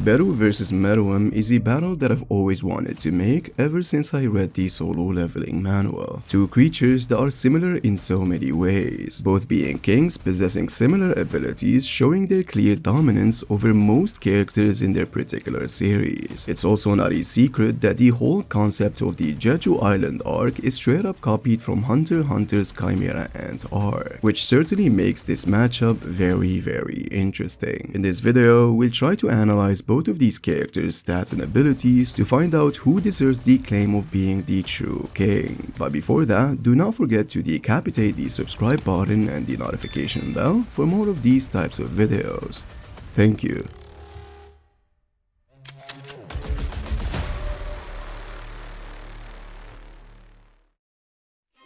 Beru vs Meruem is a battle that I've always wanted to make ever since I read the solo leveling manual. Two creatures that are similar in so many ways, both being kings possessing similar abilities, showing their clear dominance over most characters in their particular series. It's also not a secret that the whole concept of the Jeju Island arc is straight up copied from Hunter x Hunter's Chimera Ant arc, which certainly makes this matchup very interesting. In this video, we'll try to analyze both of these characters' stats and abilities to find out who deserves the claim of being the true king. But before that, do not forget to decapitate the subscribe button and the notification bell for more of these types of videos. Thank you.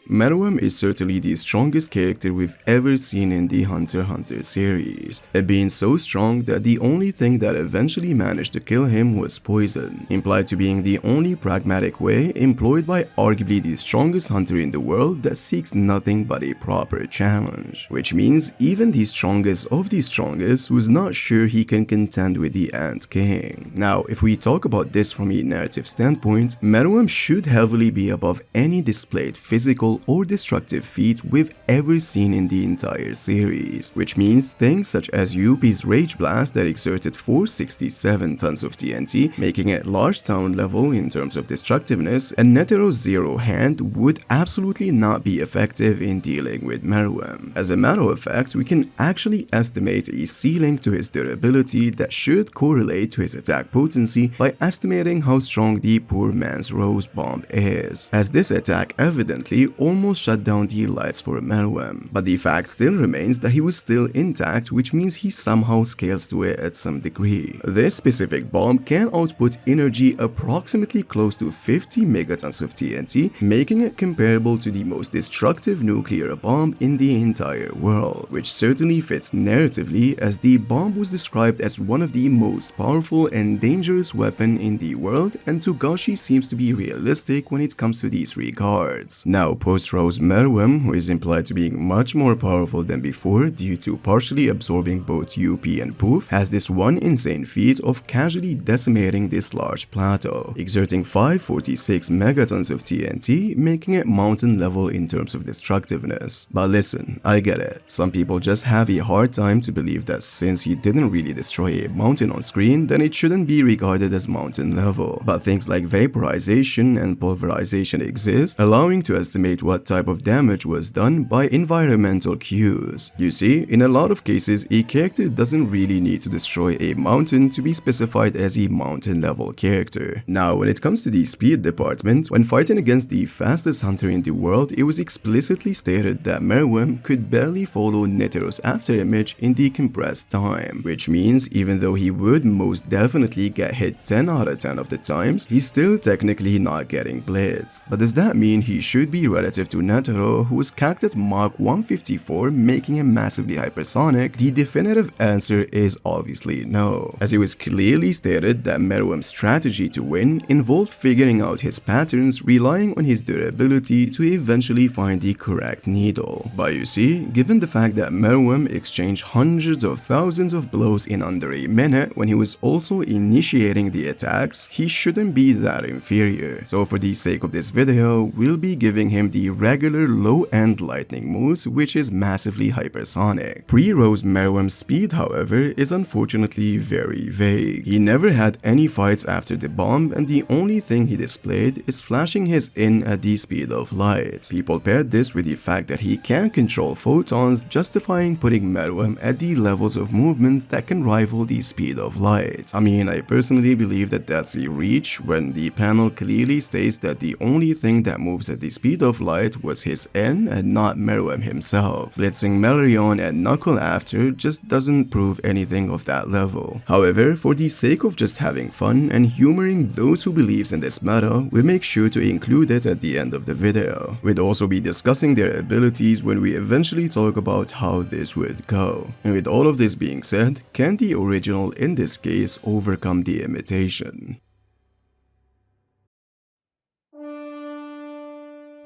Meruem is certainly the strongest character we've ever seen in the Hunter x Hunter series, it being so strong that the only thing that eventually managed to kill him was poison, implied to being the only pragmatic way employed by arguably the strongest hunter in the world that seeks nothing but a proper challenge, which means even the strongest of the strongest was not sure he can contend with the Ant King. Now, if we talk about this from a narrative standpoint, Meruem should heavily be above any displayed physical or destructive feat we've ever seen in the entire series, which means things such as Yuppie's Rage Blast that exerted 467 tons of TNT, making it large town level in terms of destructiveness, and Netero's Zero Hand would absolutely not be effective in dealing with Meruem. As a matter of fact, we can actually estimate a ceiling to his durability that should correlate to his attack potency by estimating how strong the poor man's Rose Bomb is, as this attack evidently almost shut down the lights for Meruem, but the fact still remains that he was still intact, which means he somehow scales to it at some degree. This specific bomb can output energy approximately close to 50 megatons of TNT, making it comparable to the most destructive nuclear bomb in the entire world, which certainly fits narratively as the bomb was described as one of the most powerful and dangerous weapons in the world, and Togashi seems to be realistic when it comes to these regards. Now, post-Rose Meruem, who is implied to being much more powerful than before due to partially absorbing both Yuppie and Poof, has this one insane feat of casually decimating this large plateau, exerting 546 megatons of TNT, making it mountain level in terms of destructiveness. But listen, I get it, some people just have a hard time to believe that since he didn't really destroy a mountain on screen, then it shouldn't be regarded as mountain level. But things like vaporization and pulverization exist, allowing to estimate what type of damage was done by environmental cues. You see, in a lot of cases, a character doesn't really need to destroy a mountain to be specified as a mountain level character. Now, when it comes to the speed department, when fighting against the fastest hunter in the world, it was explicitly stated that Meruem could barely follow Netero's afterimage in the compressed time, which means even though he would most definitely get hit 10 out of 10 of the times, he's still technically not getting blitzed. But does that mean he should be relative to Netero, who was capped at Mach 154, making him massively hypersonic? The definitive answer is obviously no, as it was clearly stated that Meruem's strategy to win involved figuring out his patterns, relying on his durability to eventually find the correct needle. But you see, given the fact that Meruem exchanged hundreds of thousands of blows in under a minute when he was also initiating the attacks, he shouldn't be that inferior. So for the sake of this video, we'll be giving him the regular low-end lightning moves, which is massively hypersonic. Pre-Rose Meruem's speed, however, is unfortunately very vague. He never had any fights after the bomb, and the only thing he displayed is flashing his in at the speed of light. People paired this with the fact that he can control photons, justifying putting Meruem at the levels of movements that can rival the speed of light. I mean, I personally believe that that's a reach when the panel clearly states that the only thing that moves at the speed of light was his N and not Meruem himself. Blitzing Melarion and Knuckle after just doesn't prove anything of that level. However, for the sake of just having fun and humoring those who believes in this meta, we'll make sure to include it at the end of the video. We'd also be discussing their abilities when we eventually talk about how this would go. And with all of this being said, can the original in this case overcome the imitation?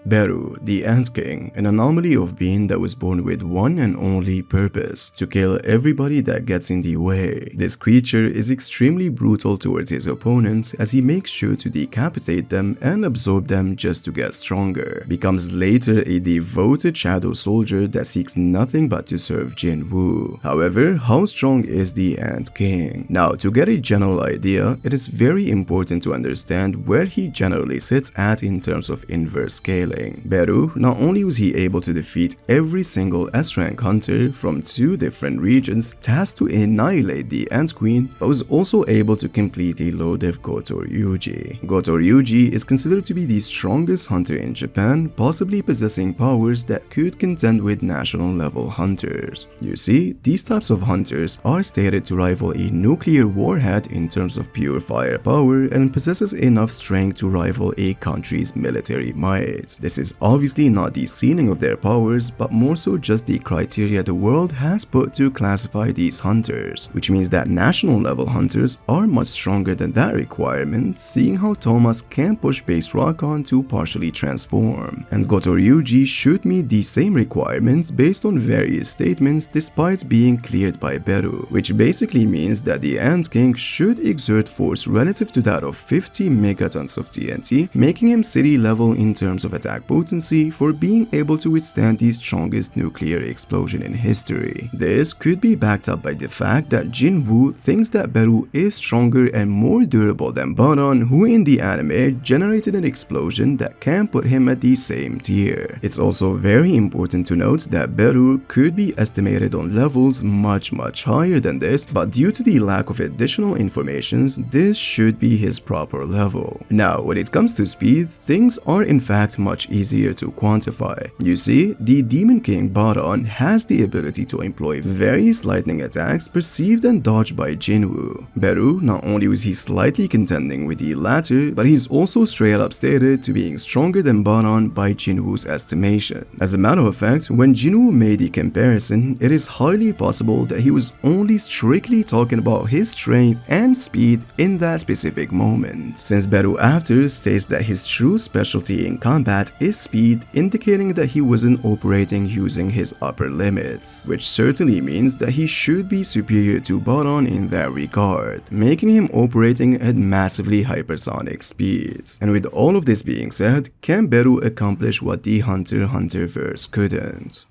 Beru, the Ant King, an anomaly of being that was born with one and only purpose: to kill everybody that gets in the way. This creature is extremely brutal towards his opponents as he makes sure to decapitate them and absorb them just to get stronger. Becomes later a devoted shadow soldier that seeks nothing but to serve Jinwoo. However, how strong is the Ant King? Now, to get a general idea, it is very important to understand where he generally sits at in terms of inverse scaling. Beru, not only was he able to defeat every single S-rank hunter from 2 different regions tasked to annihilate the Ant Queen, but was also able to complete a load of Gotoryuji. Gotoryuji is considered to be the strongest hunter in Japan, possibly possessing powers that could contend with national level hunters. You see, these types of hunters are stated to rival a nuclear warhead in terms of pure firepower and possesses enough strength to rival a country's military might. This is obviously not the ceiling of their powers, but more so just the criteria the world has put to classify these hunters, which means that national level hunters are much stronger than that requirement, seeing how Thomas can push base Rakon to partially transform, and Gotoryuji should meet the same requirements based on various statements despite being cleared by Beru, which basically means that the Ant King should exert force relative to that of 50 megatons of TNT, making him city level in terms of attack potency for being able to withstand the strongest nuclear explosion in history. This could be backed up by the fact that Jinwoo thinks that Beru is stronger and more durable than Baron, who in the anime generated an explosion that can put him at the same tier. It's also very important to note that Beru could be estimated on levels much higher than this, but due to the lack of additional information, this should be his proper level. Now, when it comes to speed, things are in fact much easier to quantify. You see, the Demon King Baron has the ability to employ various lightning attacks perceived and dodged by Jinwoo. Beru, not only was he slightly contending with the latter, but he's also straight up stated to being stronger than Baron by Jinwoo's estimation. As a matter of fact, when Jinwoo made the comparison, it is highly possible that he was only strictly talking about his strength and speed in that specific moment, since Beru after states that his true specialty in combat is speed, indicating that he wasn't operating using his upper limits, which certainly means that he should be superior to Baron in that regard, making him operating at massively hypersonic speeds. And with all of this being said, can Beru accomplish what the Hunter x Hunter verse couldn't?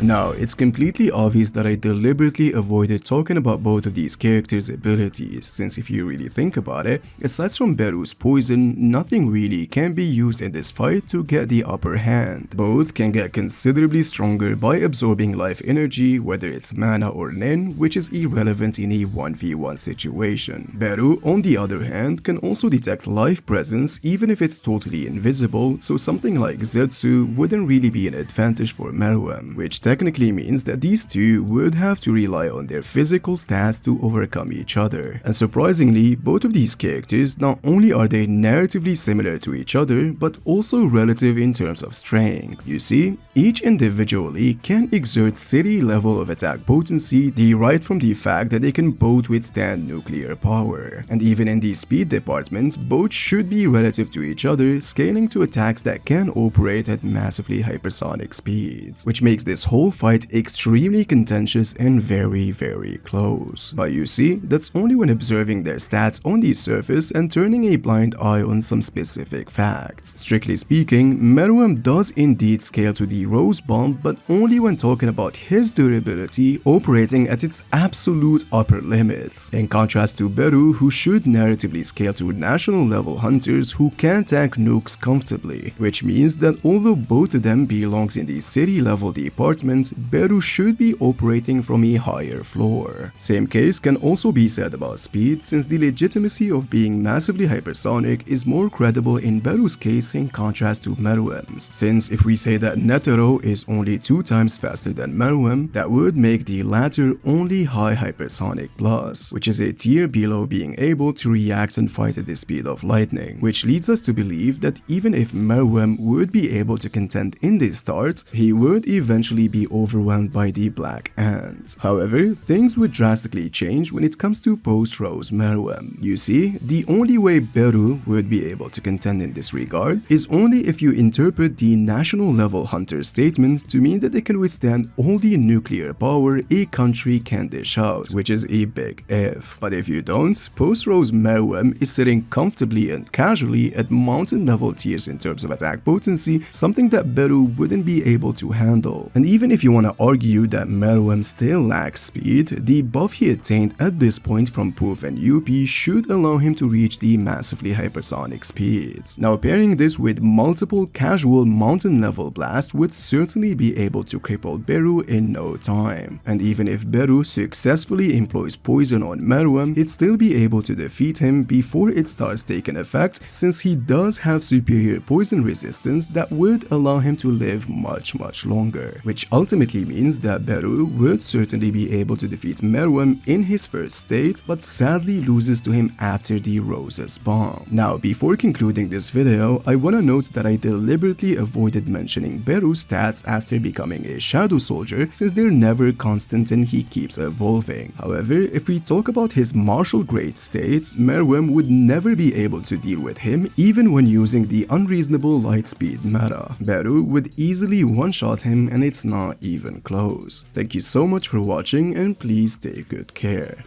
Now, it's completely obvious that I deliberately avoided talking about both of these characters' abilities, since if you really think about it, aside from Beru's poison, nothing really can be used in this fight to get the upper hand. Both can get considerably stronger by absorbing life energy, whether it's mana or nin, which is irrelevant in a 1v1 situation. Beru, on the other hand, can also detect life presence even if it's totally invisible, so something like Zetsu wouldn't really be an advantage for Meruem, which technically means that these two would have to rely on their physical stats to overcome each other. And surprisingly, both of these characters, not only are they narratively similar to each other, but also relative in terms of strength. You see, each individually can exert city level of attack potency derived from the fact that they can both withstand nuclear power. And even in the speed department, both should be relative to each other, scaling to attacks that can operate at massively hypersonic speeds, which makes this whole fight extremely contentious and very close. But you see, that's only when observing their stats on the surface and turning a blind eye on some specific facts. Strictly speaking, Meruem does indeed scale to the Rose Bomb, but only when talking about his durability operating at its absolute upper limits, in contrast to Beru, who should narratively scale to national level hunters who can tank nukes comfortably, which means that although both of them belongs in the city level department, Beru should be operating from a higher floor. Same case can also be said about speed, since the legitimacy of being massively hypersonic is more credible in Beru's case in contrast to Meruem's, since if we say that Netero is only 2 times faster than Meruem, that would make the latter only high hypersonic plus, which is a tier below being able to react and fight at the speed of lightning, which leads us to believe that even if Meruem would be able to contend in this start, he would eventually be overwhelmed by the black ant. However, things would drastically change when it comes to post-Rose Meruem. You see, the only way Beru would be able to contend in this regard is only if you interpret the national level hunter statement to mean that they can withstand all the nuclear power a country can dish out, which is a big if. But if you don't, post-Rose Meruem is sitting comfortably and casually at mountain level tiers in terms of attack potency, something that Beru wouldn't be able to handle. And even if you want to argue that Meruem still lacks speed, the buff he attained at this point from Poof and UP should allow him to reach the massively hypersonic speeds. Now pairing this with multiple casual mountain level blasts would certainly be able to cripple Beru in no time. And even if Beru successfully employs poison on Meruem, it'd still be able to defeat him before it starts taking effect, since he does have superior poison resistance that would allow him to live much longer, which ultimately means that Beru would certainly be able to defeat Meruem in his first state, but sadly loses to him after the Rose's bomb. Now before concluding this video, I wanna note that I deliberately avoided mentioning Beru's stats after becoming a Shadow Soldier, since they're never constant and he keeps evolving. However, if we talk about his martial grade states, Meruem would never be able to deal with him even when using the unreasonable light speed meta. Beru would easily one-shot him and it's not even close. Thank you so much for watching and please take good care.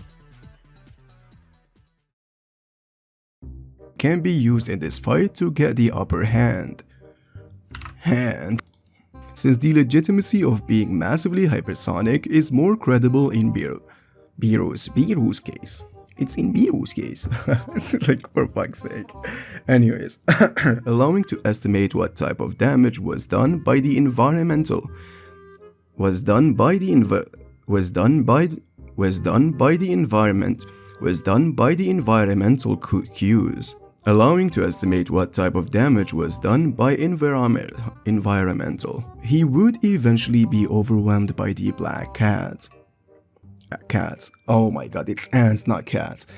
Can be used in this fight to get the upper hand. Since the legitimacy of being massively hypersonic is more credible in Beru's case. It's in Beru's case. It's like, for fuck's sake. Anyways, allowing to estimate what type of damage was done by the environmental cues. Allowing to estimate what type of damage was done by environmental. He would eventually be overwhelmed by the black cat. Cats. Oh my god, it's ants, not cats.